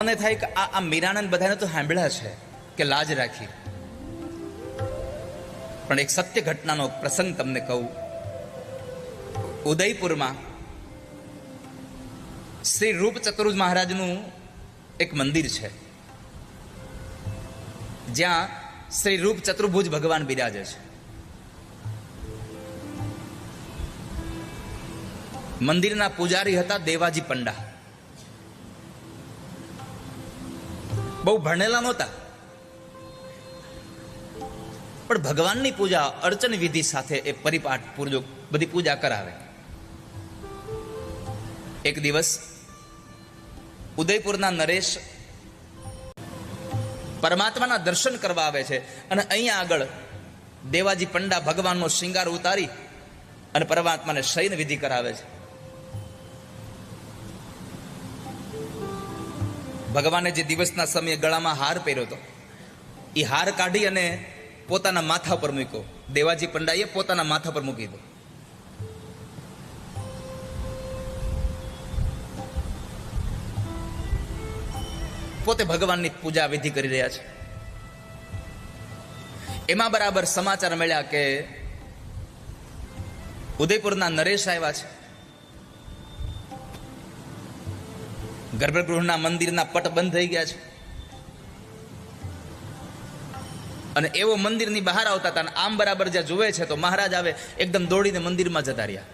મને થાય કે આ મીરાનંદ બધાને તો સાંભળ્યા છે કે લાજ રાખી, પણ એક સત્ય ઘટનાનો પ્રસંગ તમને કહું. ઉદયપુરમાં શ્રી રૂપ ચતુર્ભુજ મહારાજનું એક મંદિર છે, જ્યાં શ્રી રૂપ ચતુર્ભુજ ભગવાન બિરાજે છે. મંદિરના પૂજારી હતા દેવાજી પંડા. બહુ ભણેલા નહોતા, પણ ભગવાનની પૂજા અર્ચન વિધિ સાથે એ પરિપાઠ પૂર્વક બધી પૂજા કરાવે. એક દિવસ ઉદયપુરના નરેશ પરમાત્માના દર્શન કરવા આવે છે, અને અહીંયા આગળ દેવાજી પંડા ભગવાનનો શિંગાર ઉતારી અને પરમાત્માને શયન વિધિ કરાવે છે. ભગવાને જે દિવસના સમયે ગળામાં હાર પહેર્યો હતો, એ હાર કાઢી અને પોતાના માથા પર મૂક્યો. દેવાજી પંડાએ પોતાના માથા પર મૂકી દીધો. પોતે ભગવાનની પૂજા વિધિ કરી રહ્યા છે. એમાં બરાબર સમાચાર મળ્યા કે ઉદયપુરના નરેશ આવ્યા છે. ગર્ભગૃહના મંદિરના પટ બંધ થઈ ગયા છે, અને એવો મંદિરની બહાર આવતા હતા. આમ બરાબર જ્યાં જોવે છે તો મહારાજ આવે, એકદમ દોડીને મંદિરમાં જતા રહ્યા.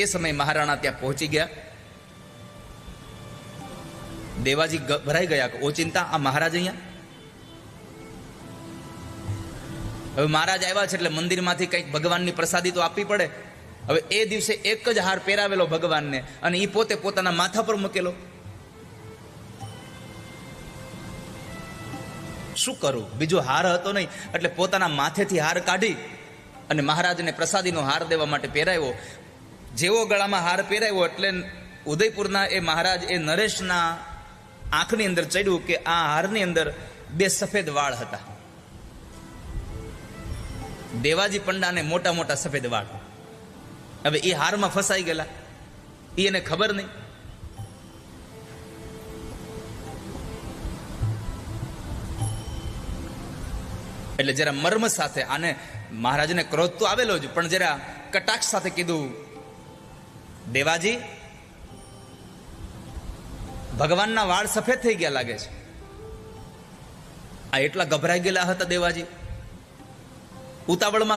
એ સમયે મહારાણા ત્યાં પહોંચી ગયા. દેવાજી ભરાઈ ગયા કે ઓચિંતા આ મહારાજ અહીંયા. હવે મહારાજ આવ્યા છે એટલે મંદિરમાંથી કંઈક ભગવાનની પ્રસાદી તો આપવી પડે. હવે એ દિવસે એક જ હાર પહેરાવેલો ભગવાનને, અને એ પોતે પોતાના માથા પર મૂકેલો. શું કરું, બીજો હાર હતો નહીં, એટલે પોતાના માથેથી હાર કાઢી અને મહારાજને પ્રસાદીનો હાર દેવા માટે પહેરાવ્યો. જેવો ગળામાં હાર પહેરાવ્યો એટલે ઉદયપુરના એ મહારાજ એ નરેશના આંખની અંદર ચડ્યું કે આ હારની અંદર 2 સફેદ વાળ હતા. દેવાજી પંડાને મોટા મોટા સફેદ વાળ. હવે એ હારમાં ફસાઈ ગયેલા, એને ખબર નહીં. એટલે જરા મર્મ સાથે, આને મહારાજને ક્રોધ તો આવેલો જ, પણ જરા કટાક્ષ સાથે કીધું, દેવાજી ભગવાનના વાળ સફેદ થઈ ગયા લાગે છે. આ એટલા ગભરાઈ ગયેલા હતા દેવાજી, ઉતાવળમાં